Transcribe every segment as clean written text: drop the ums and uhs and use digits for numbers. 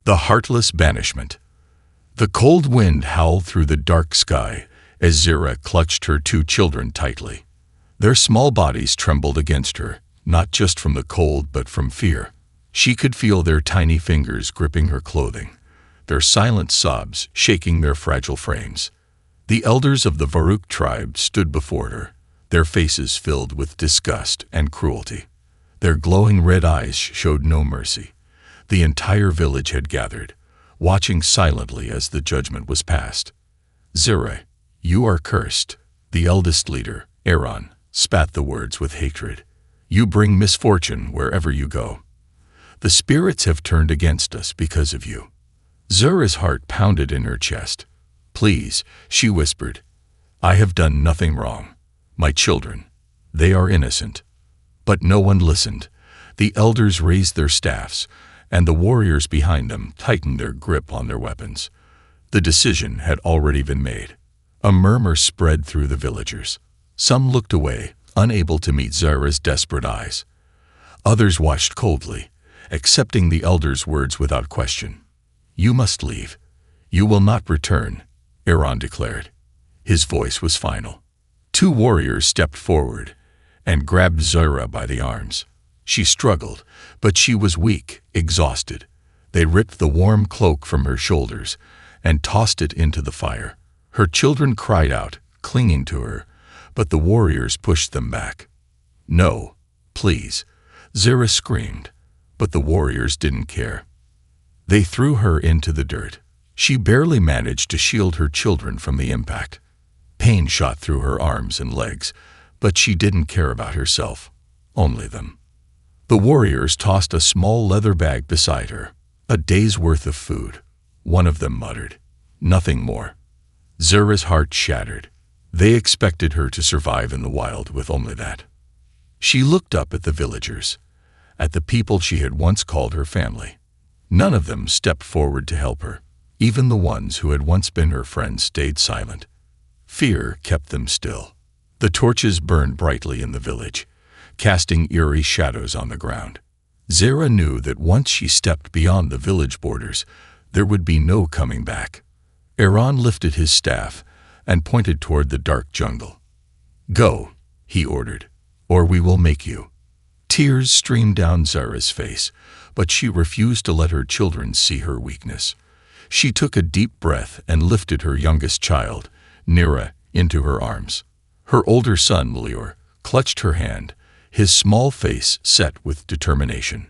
The heartless banishment. The cold wind howled through the dark sky as Zira clutched her two children tightly. Their small bodies trembled against her, not just from the cold but from fear. She could feel their tiny fingers gripping her clothing, their silent sobs shaking their fragile frames. The elders of the Varuk tribe stood before her, their faces filled with disgust and cruelty. Their glowing red eyes showed no mercy. The entire village had gathered, watching silently as the judgment was passed. "Zira, you are cursed," the eldest leader, Aaron, spat the words with hatred. "You bring misfortune wherever you go. The spirits have turned against us because of you." Zira's heart pounded in her chest. "Please," she whispered. "I have done nothing wrong. My children, they are innocent." But no one listened. The elders raised their staffs, and the warriors behind them tightened their grip on their weapons. The decision had already been made. A murmur spread through the villagers. Some looked away, unable to meet Zira's desperate eyes. Others watched coldly, accepting the elders' words without question. "You must leave. You will not return," Aaron declared. His voice was final. Two warriors stepped forward and grabbed Zira by the arms. She struggled, but she was weak, exhausted. They ripped the warm cloak from her shoulders and tossed it into the fire. Her children cried out, clinging to her, but the warriors pushed them back. "No, please," Zira screamed, but the warriors didn't care. They threw her into the dirt. She barely managed to shield her children from the impact. Pain shot through her arms and legs, but she didn't care about herself, only them. The warriors tossed a small leather bag beside her, a day's worth of food. One of them muttered, "Nothing more." Zira's heart shattered. They expected her to survive in the wild with only that. She looked up at the villagers, at the people she had once called her family. None of them stepped forward to help her. Even the ones who had once been her friends stayed silent. Fear kept them still. The torches burned brightly in the village, casting eerie shadows on the ground. Zira knew that once she stepped beyond the village borders, there would be no coming back. Aaron lifted his staff and pointed toward the dark jungle. "Go," he ordered, "or we will make you." Tears streamed down Zira's face, but she refused to let her children see her weakness. She took a deep breath and lifted her youngest child, Nira, into her arms. Her older son, Lior, clutched her hand, his small face set with determination.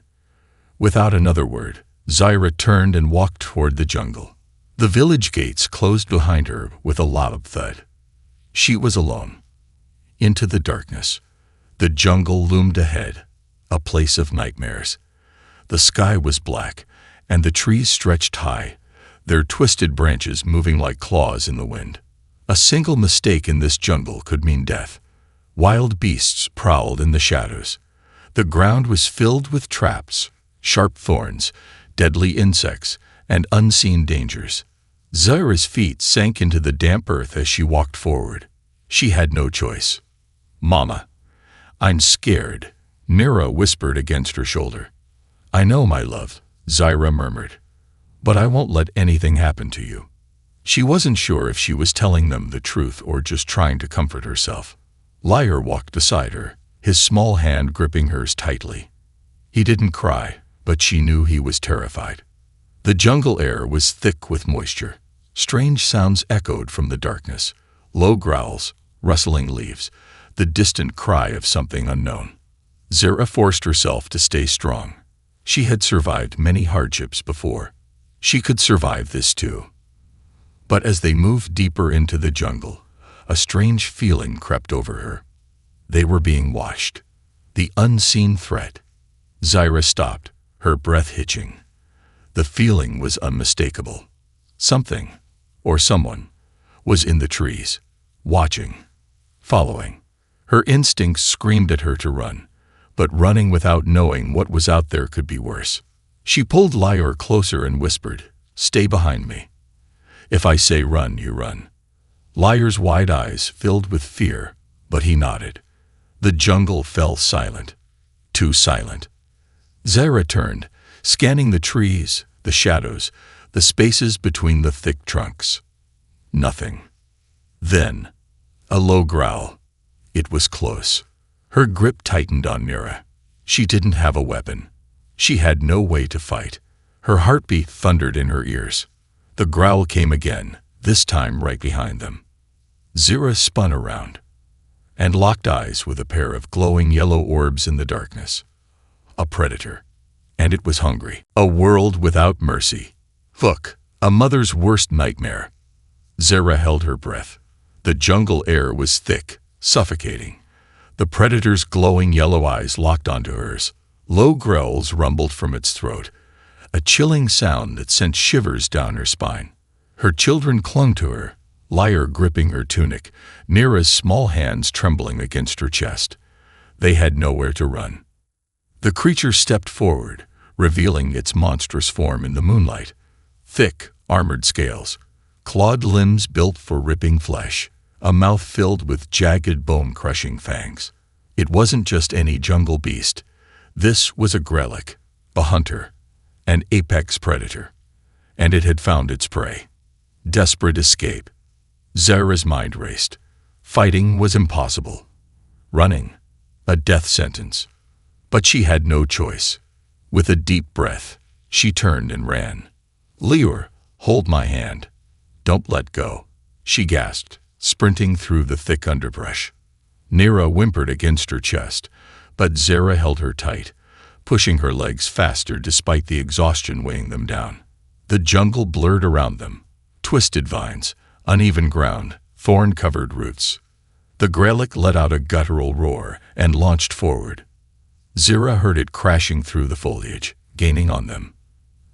Without another word, Zira turned and walked toward the jungle. The village gates closed behind her with a loud thud. She was alone. Into the darkness, the jungle loomed ahead, a place of nightmares. The sky was black, and the trees stretched high, their twisted branches moving like claws in the wind. A single mistake in this jungle could mean death. Wild beasts prowled in the shadows. The ground was filled with traps, sharp thorns, deadly insects, and unseen dangers. Zira's feet sank into the damp earth as she walked forward. She had no choice. "Mama, I'm scared," Nira whispered against her shoulder. "I know, my love," Zira murmured, "but I won't let anything happen to you." She wasn't sure if she was telling them the truth or just trying to comfort herself. Lior walked beside her, his small hand gripping hers tightly. He didn't cry, but she knew he was terrified. The jungle air was thick with moisture. Strange sounds echoed from the darkness, low growls, rustling leaves, the distant cry of something unknown. Zira forced herself to stay strong. She had survived many hardships before. She could survive this too. But as they moved deeper into the jungle, a strange feeling crept over her. They were being watched. The unseen threat. Zira stopped, her breath hitching. The feeling was unmistakable. Something, or someone, was in the trees, watching, following. Her instincts screamed at her to run, but running without knowing what was out there could be worse. She pulled Lior closer and whispered, "Stay behind me. If I say run, you run." Lior's wide eyes filled with fear, but he nodded. The jungle fell silent, too silent. Zira turned, scanning the trees, the shadows, the spaces between the thick trunks. Nothing. Then, a low growl. It was close. Her grip tightened on Nira. She didn't have a weapon. She had no way to fight. Her heartbeat thundered in her ears. The growl came again, this time right behind them. Zira spun around and locked eyes with a pair of glowing yellow orbs in the darkness. A predator. And it was hungry. A world without mercy. Look, a mother's worst nightmare. Zira held her breath. The jungle air was thick, suffocating. The predator's glowing yellow eyes locked onto hers. Low growls rumbled from its throat, a chilling sound that sent shivers down her spine. Her children clung to her, Lyre gripping her tunic, Nira's small hands trembling against her chest. They had nowhere to run. The creature stepped forward, revealing its monstrous form in the moonlight. Thick, armored scales, clawed limbs built for ripping flesh, a mouth filled with jagged bone-crushing fangs. It wasn't just any jungle beast. This was a Grelic, a hunter, an apex predator. And it had found its prey. Desperate escape. Zira's mind raced. Fighting was impossible. Running, a death sentence. But she had no choice. With a deep breath, she turned and ran. "Lior, hold my hand. Don't let go," she gasped, sprinting through the thick underbrush. Nira whimpered against her chest, but Zira held her tight, pushing her legs faster despite the exhaustion weighing them down. The jungle blurred around them. Twisted vines, uneven ground, thorn-covered roots. The Grelic let out a guttural roar and launched forward. Zira heard it crashing through the foliage, gaining on them.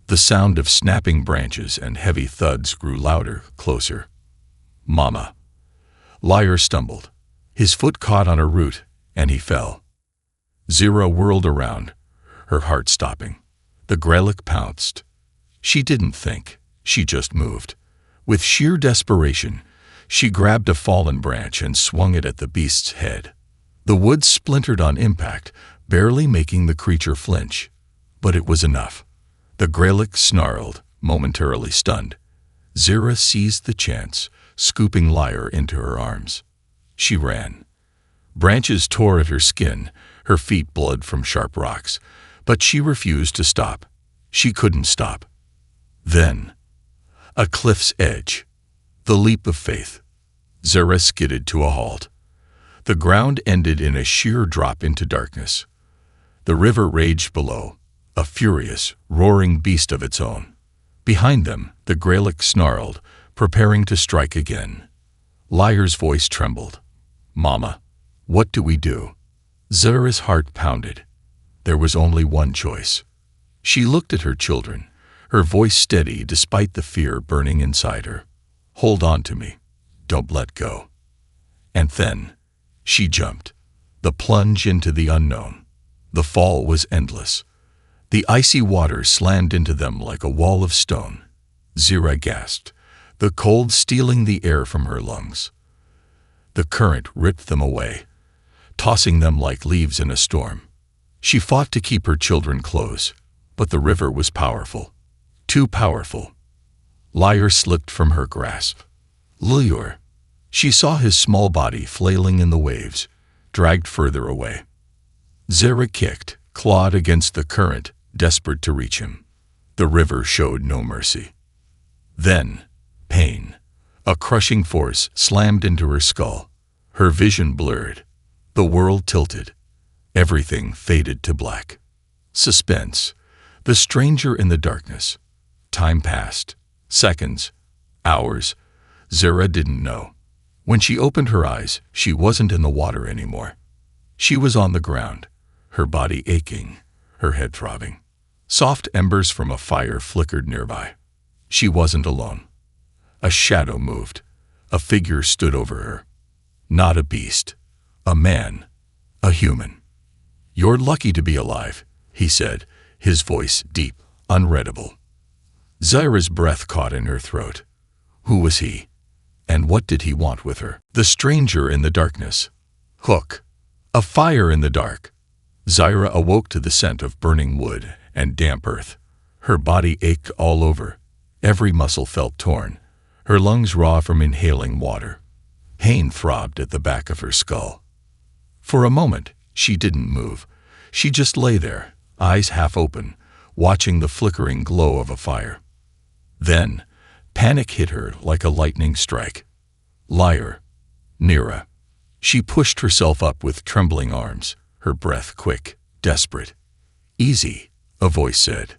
The sound of snapping branches and heavy thuds grew louder, closer. "Mama." Lyre stumbled. His foot caught on a root, and he fell. Zira whirled around, her heart stopping. The Grelic pounced. She didn't think, she just moved. With sheer desperation, she grabbed a fallen branch and swung it at the beast's head. The wood splintered on impact, barely making the creature flinch. But it was enough. The Grelic snarled, momentarily stunned. Zira seized the chance, scooping Lyre into her arms. She ran. Branches tore at her skin, her feet bled from sharp rocks, but she refused to stop. She couldn't stop. Then, a cliff's edge. The leap of faith. Zira skidded to a halt. The ground ended in a sheer drop into darkness. The river raged below, a furious, roaring beast of its own. Behind them, the Grelic snarled, preparing to strike again. Lyre's voice trembled. "Mama, what do we do?" Zira's heart pounded. There was only one choice. She looked at her children, her voice steady despite the fear burning inside her. "Hold on to me. Don't let go." And then, she jumped. The plunge into the unknown. The fall was endless. The icy water slammed into them like a wall of stone. Zira gasped, the cold stealing the air from her lungs. The current ripped them away, tossing them like leaves in a storm. She fought to keep her children close, but the river was powerful. Too powerful. Lyre slipped from her grasp. "Lior." She saw his small body flailing in the waves, dragged further away. Zira kicked, clawed against the current, desperate to reach him. The river showed no mercy. Then, pain. A crushing force slammed into her skull. Her vision blurred. The world tilted. Everything faded to black. Suspense. The stranger in the darkness. Time passed. Seconds. Hours. Zira didn't know. When she opened her eyes, she wasn't in the water anymore. She was on the ground, her body aching, her head throbbing. Soft embers from a fire flickered nearby. She wasn't alone. A shadow moved. A figure stood over her. Not a beast. A man. A human. "You're lucky to be alive," he said, his voice deep, unreadable. Zira's breath caught in her throat. Who was he? And what did he want with her? The stranger in the darkness. Hook. A fire in the dark. Zira awoke to the scent of burning wood and damp earth. Her body ached all over. Every muscle felt torn, her lungs raw from inhaling water. Pain throbbed at the back of her skull. For a moment, she didn't move. She just lay there, eyes half open, watching the flickering glow of a fire. Then, panic hit her like a lightning strike. Liar. Nira. She pushed herself up with trembling arms, her breath quick, desperate. Easy, a voice said.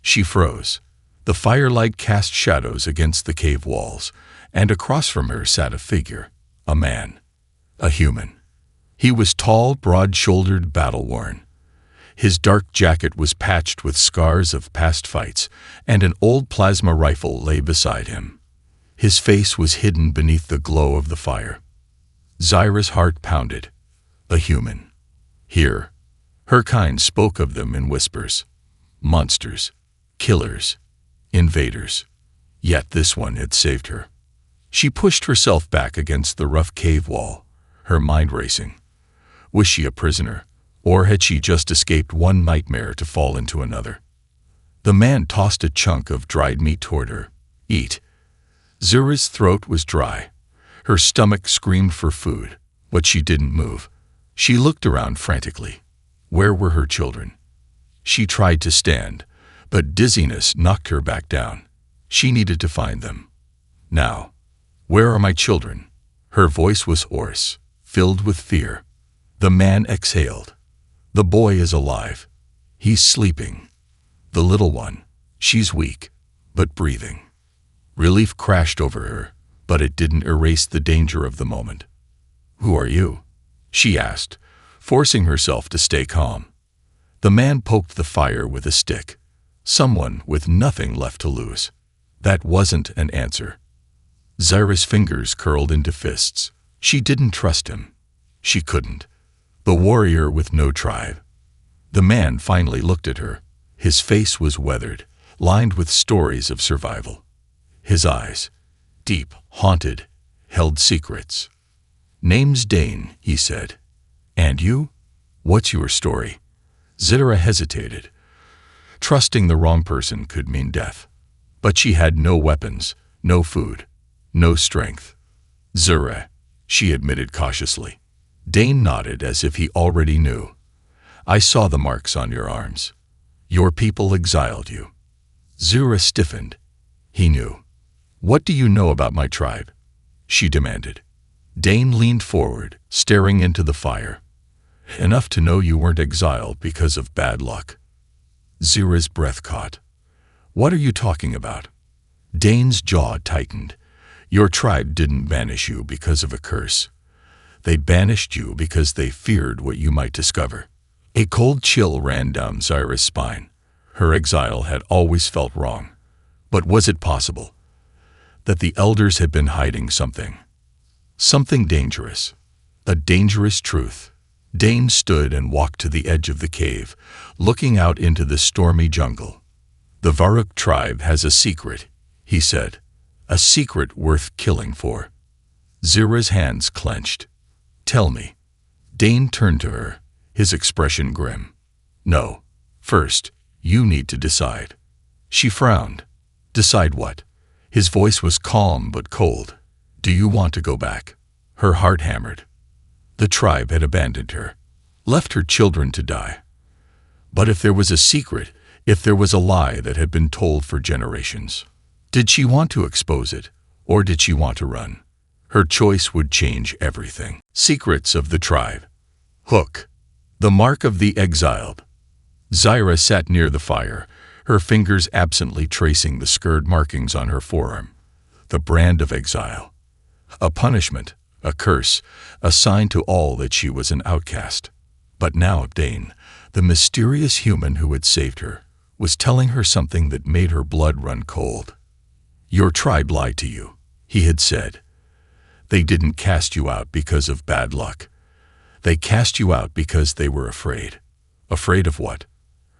She froze. The firelight cast shadows against the cave walls, and across from her sat a figure, a man, a human. He was tall, broad-shouldered, battle-worn. His dark jacket was patched with scars of past fights, and an old plasma rifle lay beside him. His face was hidden beneath the glow of the fire. Zyra's heart pounded. A human. Here. Her kind spoke of them in whispers. Monsters. Killers. Invaders. Yet this one had saved her. She pushed herself back against the rough cave wall, her mind racing. Was she a prisoner, or had she just escaped one nightmare to fall into another? The man tossed a chunk of dried meat toward her. Eat. Zyra's throat was dry. Her stomach screamed for food, but she didn't move. She looked around frantically. Where were her children? She tried to stand, but dizziness knocked her back down. She needed to find them. Now. Where are my children? Her voice was hoarse, filled with fear. The man exhaled. The boy is alive. He's sleeping. The little one. She's weak, but breathing. Relief crashed over her, but it didn't erase the danger of the moment. Who are you? She asked, forcing herself to stay calm. The man poked the fire with a stick. Someone with nothing left to lose. That wasn't an answer. Zyra's fingers curled into fists. She didn't trust him. She couldn't. The warrior with no tribe. The man finally looked at her. His face was weathered, lined with stories of survival. His eyes, deep, haunted, held secrets. Name's Dane, he said. And you? What's your story? Zyra hesitated. Trusting the wrong person could mean death. But she had no weapons, no food, no strength. Zyra, she admitted cautiously. Dane nodded as if he already knew. I saw the marks on your arms. Your people exiled you. Zyra stiffened. He knew. What do you know about my tribe? She demanded. Dane leaned forward, staring into the fire. Enough to know you weren't exiled because of bad luck. Zyra's breath caught. What are you talking about? Dane's jaw tightened. Your tribe didn't banish you because of a curse. They banished you because they feared what you might discover. A cold chill ran down Zyra's spine. Her exile had always felt wrong. But was it possible that the elders had been hiding something? Something dangerous. A dangerous truth. Dane stood and walked to the edge of the cave, looking out into the stormy jungle. The Varuk tribe has a secret, he said. A secret worth killing for. Zyra's hands clenched. Tell me. Dane turned to her, his expression grim. No. First, you need to decide. She frowned. Decide what? His voice was calm but cold. Do you want to go back? Her heart hammered. The tribe had abandoned her, left her children to die. But if there was a secret, if there was a lie that had been told for generations, did she want to expose it, or did she want to run? Her choice would change everything. Secrets of the tribe. Hook. The mark of the exiled. Zyra sat near the fire, her fingers absently tracing the scarred markings on her forearm. The brand of exile. A punishment, a curse, a sign to all that she was an outcast. But now Dane, the mysterious human who had saved her, was telling her something that made her blood run cold. Your tribe lied to you, he had said. They didn't cast you out because of bad luck. They cast you out because they were afraid. Afraid of what?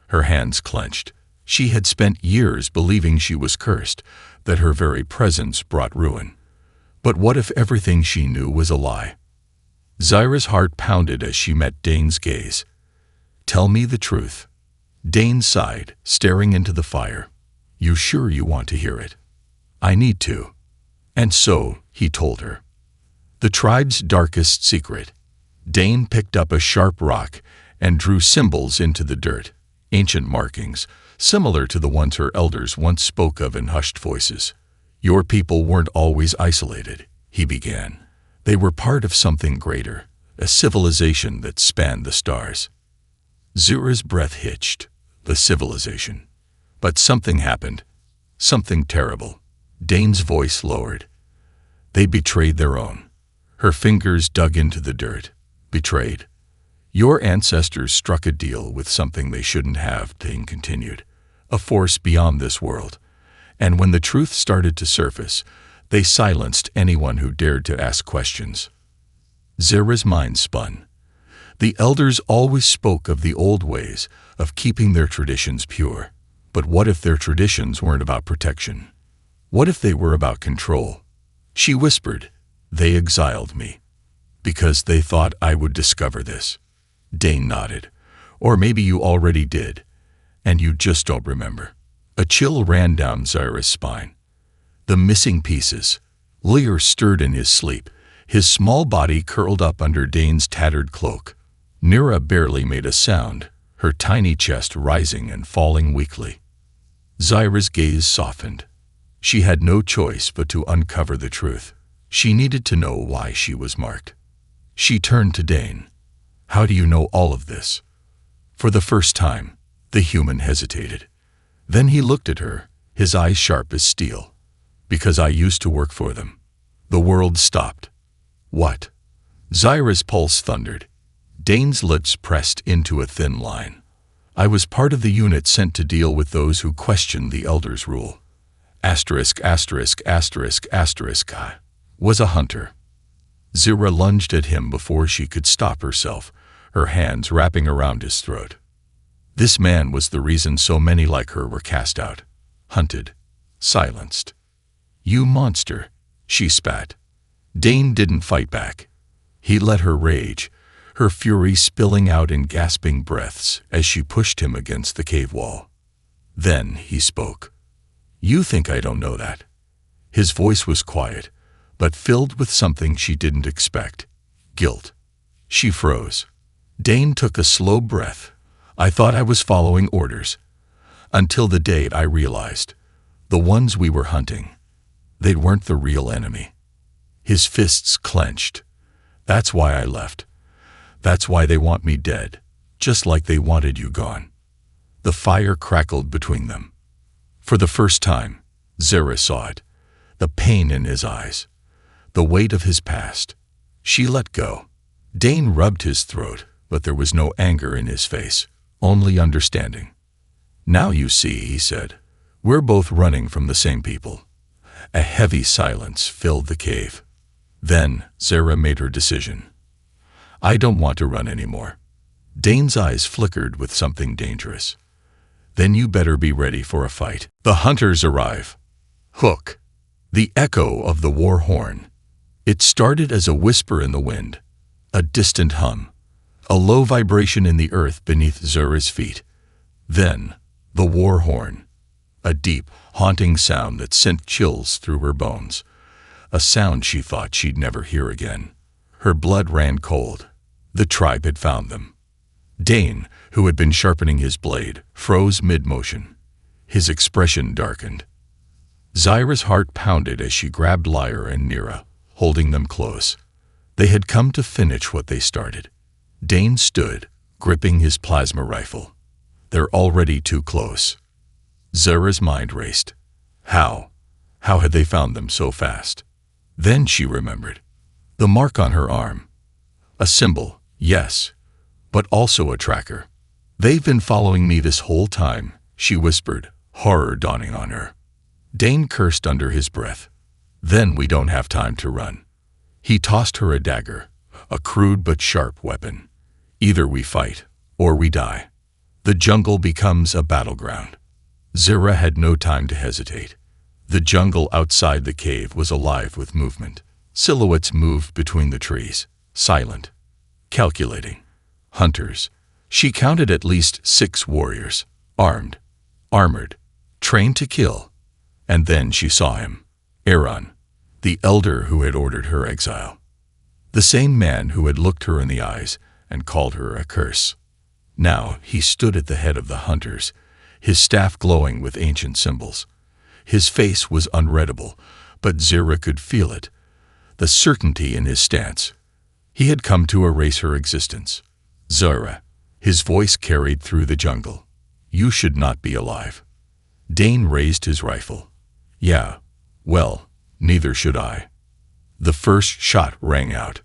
Her hands clenched. She had spent years believing she was cursed, that her very presence brought ruin. But what if everything she knew was a lie? Zyra's heart pounded as she met Dane's gaze. Tell me the truth. Dane sighed, staring into the fire. You sure you want to hear it? I need to. And so, he told her. The tribe's darkest secret. Dane picked up a sharp rock and drew symbols into the dirt, ancient markings, similar to the ones her elders once spoke of in hushed voices. Your people weren't always isolated, he began. They were part of something greater, a civilization that spanned the stars. Zura's breath hitched. The civilization. But something happened. Something terrible. Dane's voice lowered. They betrayed their own. Her fingers dug into the dirt. Betrayed. Your ancestors struck a deal with something they shouldn't have, Dane continued. A force beyond this world. And when the truth started to surface, they silenced anyone who dared to ask questions. Zura's mind spun. The elders always spoke of the old ways, of keeping their traditions pure. But what if their traditions weren't about protection? What if they were about control? She whispered, They exiled me. Because they thought I would discover this. Dane nodded. Or maybe you already did, and you just don't remember. A chill ran down Zura's spine. The missing pieces. Lear stirred in his sleep, his small body curled up under Dane's tattered cloak. Nira barely made a sound, her tiny chest rising and falling weakly. Zura's gaze softened. She had no choice but to uncover the truth. She needed to know why she was marked. She turned to Dane. How do you know all of this? For the first time, the human hesitated. Then he looked at her, his eyes sharp as steel. Because I used to work for them. The world stopped. What? Zura's pulse thundered. Dane's lips pressed into a thin line. I was part of the unit sent to deal with those who questioned the elders' rule. Asterisk, asterisk, asterisk, asterisk. I was a hunter. Zura lunged at him before she could stop herself, her hands wrapping around his throat. This man was the reason so many like her were cast out, hunted, silenced. You monster, she spat. Dane didn't fight back. He let her rage, her fury spilling out in gasping breaths as she pushed him against the cave wall. Then he spoke. You think I don't know that? His voice was quiet, but filled with something she didn't expect. Guilt. She froze. Dane took a slow breath. I thought I was following orders. Until the day I realized. The ones we were hunting. They weren't the real enemy. His fists clenched. That's why I left. That's why they want me dead, just like they wanted you gone. The fire crackled between them. For the first time, Zura saw it. The pain in his eyes. The weight of his past. She let go. Dane rubbed his throat, but there was no anger in his face, only understanding. Now you see, he said. We're both running from the same people. A heavy silence filled the cave. Then Zura made her decision. I don't want to run anymore. Dane's eyes flickered with something dangerous. Then you better be ready for a fight. The hunters arrive. Hook. The echo of the war horn. It started as a whisper in the wind, a distant hum, a low vibration in the earth beneath Zura's feet. Then, the war horn. A deep, haunting sound that sent chills through her bones. A sound she thought she'd never hear again. Her blood ran cold. The tribe had found them. Dane, who had been sharpening his blade, froze mid-motion. His expression darkened. Zura's heart pounded as she grabbed Lyra and Nira, holding them close. They had come to finish what they started. Dane stood, gripping his plasma rifle. They're already too close. Zura's mind raced. How? How had they found them so fast? Then she remembered. The mark on her arm. A symbol, yes, but also a tracker. They've been following me this whole time, she whispered, horror dawning on her. Dane cursed under his breath. Then we don't have time to run. He tossed her a dagger, a crude but sharp weapon. Either we fight, or we die. The jungle becomes a battleground. Zura had no time to hesitate. The jungle outside the cave was alive with movement. Silhouettes moved between the trees, silent, calculating. Hunters, She counted at least 6 warriors, armed, armored, trained to kill. And then she saw him, Aaron, the elder who had ordered her exile. The same man who had looked her in the eyes and called her a curse. Now he stood at the head of the hunters, his staff glowing with ancient symbols. His face was unreadable, but Zira could feel it, the certainty in his stance. He had come to erase her existence. Zira, his voice carried through the jungle. You should not be alive. Dane raised his rifle. Yeah, well, neither should I. The first shot rang out.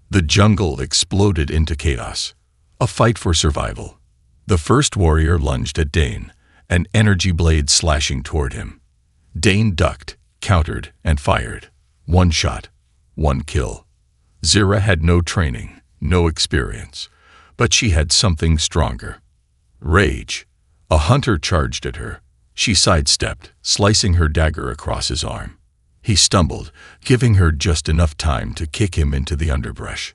The jungle exploded into chaos. A fight for survival. The first warrior lunged at Dane, an energy blade slashing toward him. Dane ducked, countered, and fired. 1 shot, 1 kill. Zira had no training, no experience, but she had something stronger. Rage. A hunter charged at her. She sidestepped, slicing her dagger across his arm. He stumbled, giving her just enough time to kick him into the underbrush.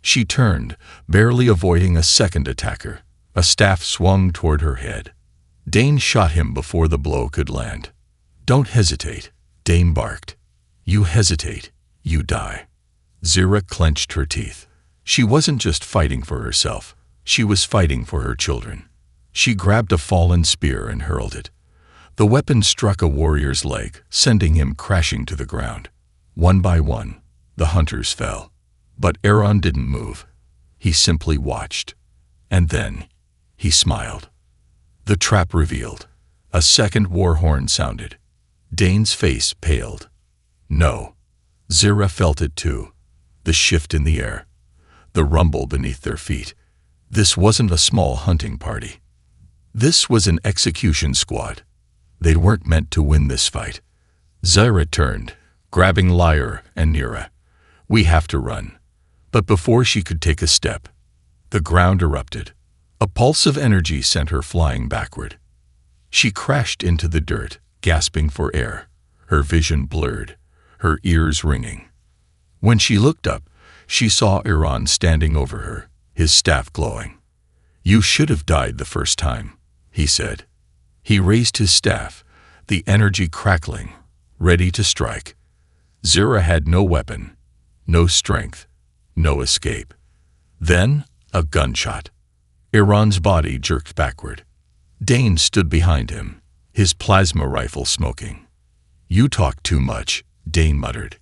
She turned, barely avoiding a second attacker. A staff swung toward her head. Dane shot him before the blow could land. Don't hesitate, Dane barked. You hesitate, you die. Zira clenched her teeth. She wasn't just fighting for herself. She was fighting for her children. She grabbed a fallen spear and hurled it. The weapon struck a warrior's leg, sending him crashing to the ground. One by one, the hunters fell. But Aaron didn't move. He simply watched. And then, he smiled. The trap revealed. A second war horn sounded. Dane's face paled. No. Zira felt it too. The shift in the air. The rumble beneath their feet. This wasn't a small hunting party. This was an execution squad. They weren't meant to win this fight. Zira turned, grabbing Lyre and Nira. We have to run. But before she could take a step, the ground erupted. A pulse of energy sent her flying backward. She crashed into the dirt, gasping for air, her vision blurred, her ears ringing. When she looked up, she saw Aaron standing over her, his staff glowing. You should have died the first time, he said. He raised his staff, the energy crackling, ready to strike. Zira had no weapon, no strength, no escape. Then, a gunshot. Aaron's body jerked backward. Dane stood behind him, his plasma rifle smoking. You talk too much, Dane muttered.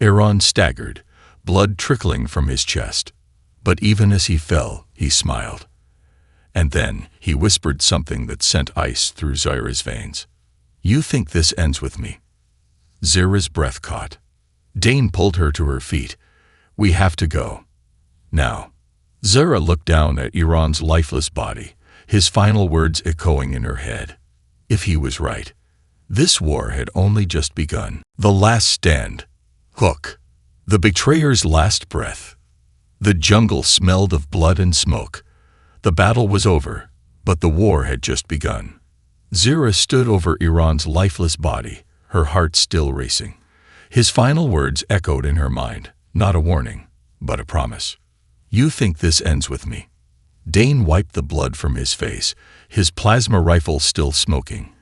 Aaron staggered, blood trickling from his chest. But even as he fell, he smiled. And then he whispered something that sent ice through Zira's veins. You think this ends with me? Zira's breath caught. Dane pulled her to her feet. We have to go. Now. Zira looked down at Aaron's lifeless body, his final words echoing in her head. If he was right, this war had only just begun. The last stand. Hook. The betrayer's last breath. The jungle smelled of blood and smoke. The battle was over, but the war had just begun. Zira stood over Aaron's lifeless body, her heart still racing. His final words echoed in her mind, not a warning, but a promise. You think this ends with me? Dane wiped the blood from his face, his plasma rifle still smoking.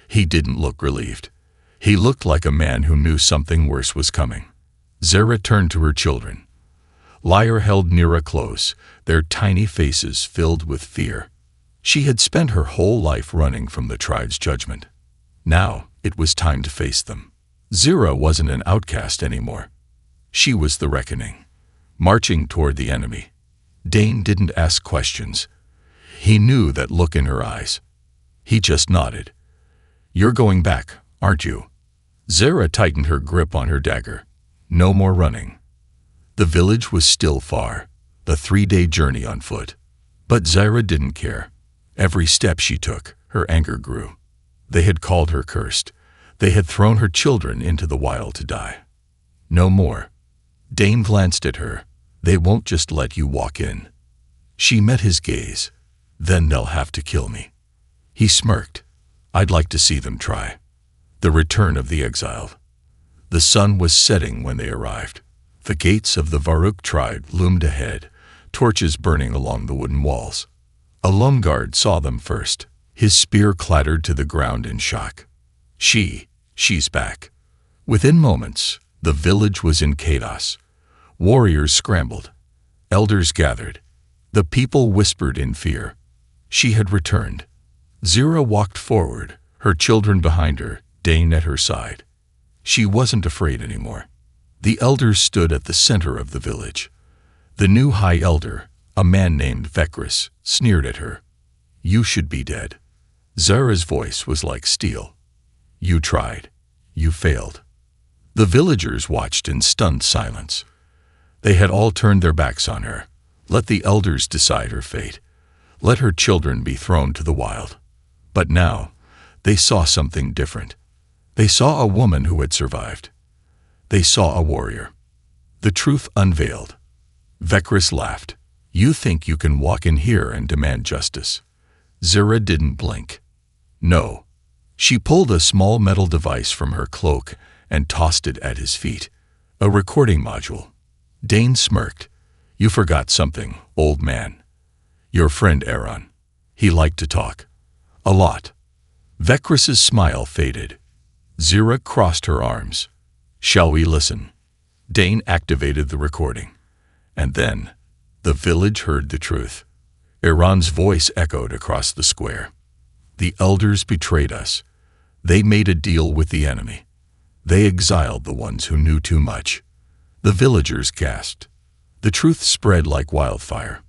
He didn't look relieved. He looked like a man who knew something worse was coming. Zira turned to her children. Lyre held Nira close, their tiny faces filled with fear. She had spent her whole life running from the tribe's judgment. Now it was time to face them. Zira wasn't an outcast anymore. She was the reckoning, marching toward the enemy. Dane didn't ask questions. He knew that look in her eyes. He just nodded. You're going back, aren't you? Zira tightened her grip on her dagger. No more running. The village was still far, the 3-day journey on foot. But Zira didn't care. Every step she took, her anger grew. They had called her cursed. They had thrown her children into the wild to die. No more. Dane glanced at her. They won't just let you walk in. She met his gaze. Then they'll have to kill me. He smirked. I'd like to see them try. The return of the exiled. The sun was setting when they arrived. The gates of the Varuk tribe loomed ahead, torches burning along the wooden walls. A lone guard saw them first. His spear clattered to the ground in shock. She's back. Within moments, the village was in chaos. Warriors scrambled. Elders gathered. The people whispered in fear. She had returned. Zira walked forward, her children behind her, Dane at her side. She wasn't afraid anymore. The elders stood at the center of the village. The new high elder, a man named Vecris, sneered at her. "You should be dead." Zira's voice was like steel. "You tried. You failed." The villagers watched in stunned silence. They had all turned their backs on her. Let the elders decide her fate. Let her children be thrown to the wild. But now, they saw something different. They saw a woman who had survived. They saw a warrior. The truth unveiled. Vecris laughed. "You think you can walk in here and demand justice?" Zira didn't blink. No. She pulled a small metal device from her cloak and tossed it at his feet. A recording module. Dane smirked. "You forgot something, old man. Your friend Aaron. He liked to talk. A lot." Vecris's smile faded. Zira crossed her arms. "Shall we listen?" Dane activated the recording. And then, the village heard the truth. Aaron's voice echoed across the square. "The elders betrayed us. They made a deal with the enemy. They exiled the ones who knew too much." The villagers gasped. The truth spread like wildfire.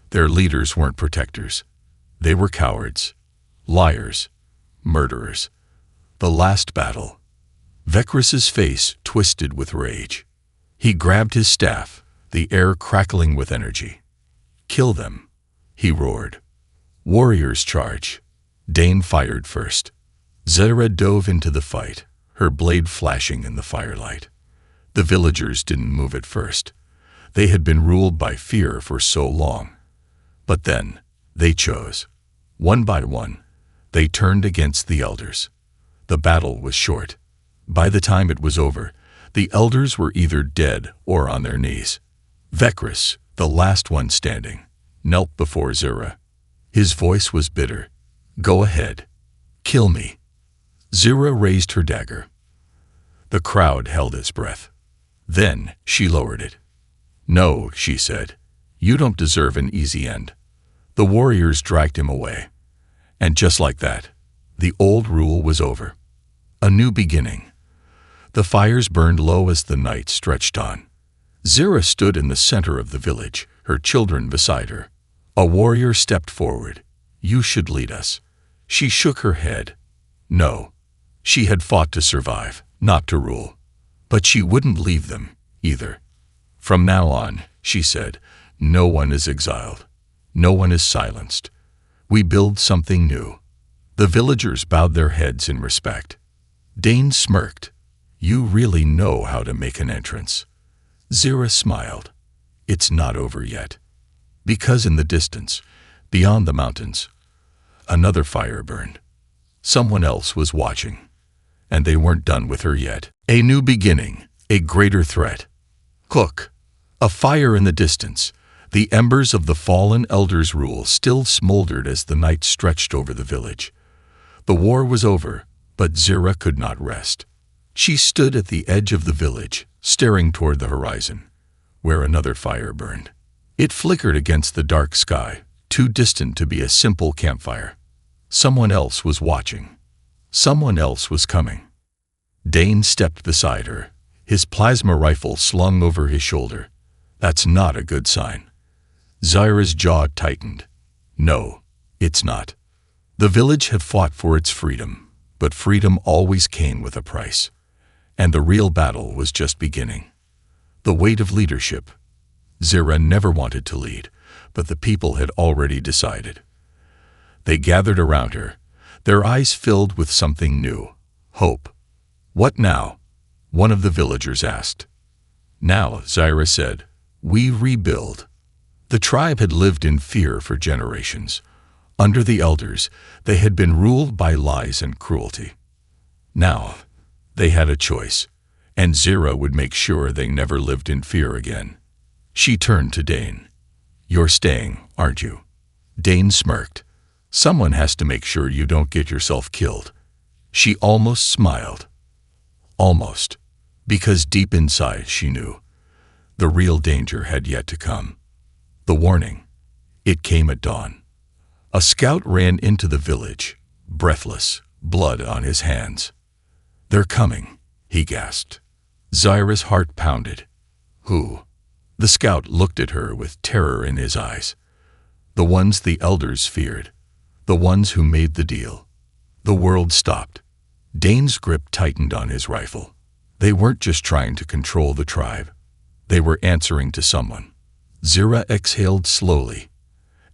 Their leaders weren't protectors. They were cowards, liars, murderers. The last battle. Vecris's face twisted with rage. He grabbed his staff, the air crackling with energy. "Kill them," he roared. Warriors charge. Dane fired first. Zira dove into the fight, her blade flashing in the firelight. The villagers didn't move at first. They had been ruled by fear for so long. But then, they chose. One by one, they turned against the elders. The battle was short. By the time it was over, the elders were either dead or on their knees. Vecris, the last one standing, knelt before Zira. His voice was bitter. "Go ahead. Kill me." Zira raised her dagger. The crowd held its breath. Then she lowered it. "No," she said. "You don't deserve an easy end." The warriors dragged him away. And just like that, the old rule was over. A new beginning. The fires burned low as the night stretched on. Zira stood in the center of the village, her children beside her. A warrior stepped forward. "You should lead us." She shook her head. No. She had fought to survive, not to rule. But she wouldn't leave them, either. "From now on," she said, "no one is exiled. No one is silenced. We build something new." The villagers bowed their heads in respect. Dane smirked. "You really know how to make an entrance." Zira smiled. "It's not over yet." Because in the distance, beyond the mountains, another fire burned. Someone else was watching. And they weren't done with her yet. A new beginning, a greater threat. Cook. A fire in the distance. The embers of the fallen elders' rule still smoldered as the night stretched over the village. The war was over, but Zira could not rest. She stood at the edge of the village, staring toward the horizon, where another fire burned. It flickered against the dark sky, too distant to be a simple campfire. Someone else was watching. Someone else was coming. Dane stepped beside her, his plasma rifle slung over his shoulder. That's not a good sign. Zira's jaw tightened. No, it's not. The village had fought for its freedom, but freedom always came with a price. And the real battle was just beginning. The weight of leadership. Zira never wanted to lead, but the people had already decided. They gathered around her, their eyes filled with something new, hope. "What now?" one of the villagers asked. "Now," Zira said, "we rebuild." The tribe had lived in fear for generations. Under the elders, they had been ruled by lies and cruelty. Now, they had a choice, and Zira would make sure they never lived in fear again. She turned to Dane. You're staying, aren't you? Dane smirked. Someone has to make sure you don't get yourself killed. She almost smiled. Almost. Because deep inside she knew. The real danger had yet to come. The warning. It came at dawn. A scout ran into the village, breathless, blood on his hands. "They're coming," he gasped. Zyra's heart pounded. "Who?" The scout looked at her with terror in his eyes. "The ones the elders feared. The ones who made the deal." The world stopped. Dane's grip tightened on his rifle. They weren't just trying to control the tribe. They were answering to someone. Zyra exhaled slowly.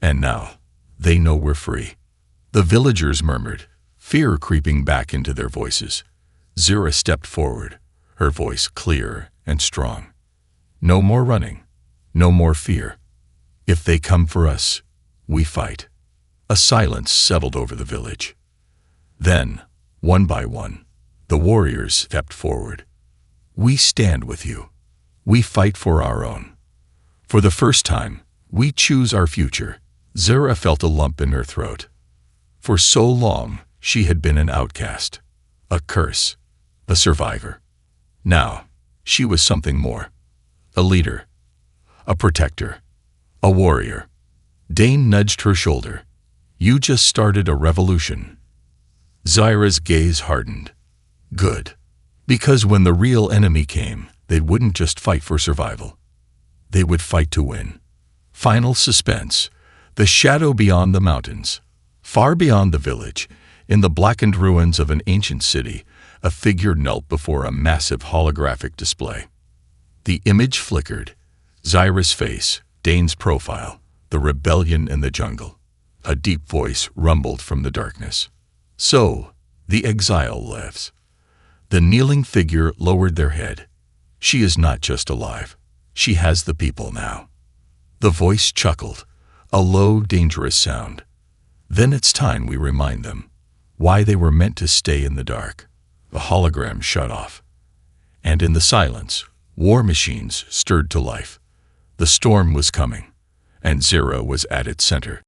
"And now, they know we're free." The villagers murmured, fear creeping back into their voices. Zyra stepped forward, her voice clear and strong. "No more running. No more fear. If they come for us, we fight." A silence settled over the village. Then, one by one, the warriors stepped forward. "We stand with you. We fight for our own. For the first time, we choose our future." Zyra felt a lump in her throat. For so long, she had been an outcast, a curse, a survivor. Now, she was something more. A leader, a protector, a warrior. Dane nudged her shoulder. "You just started a revolution." Zyra's gaze hardened. Good. Because when the real enemy came, they wouldn't just fight for survival. They would fight to win. Final suspense. The shadow beyond the mountains. Far beyond the village, in the blackened ruins of an ancient city, a figure knelt before a massive holographic display. The image flickered. Zyra's face, Dane's profile, the rebellion in the jungle. A deep voice rumbled from the darkness. "So, the exile lives." The kneeling figure lowered their head. "She is not just alive. She has the people now." The voice chuckled, a low, dangerous sound. "Then it's time we remind them why they were meant to stay in the dark." The hologram shut off. And in the silence, war machines stirred to life. The storm was coming, and Zyra was at its center.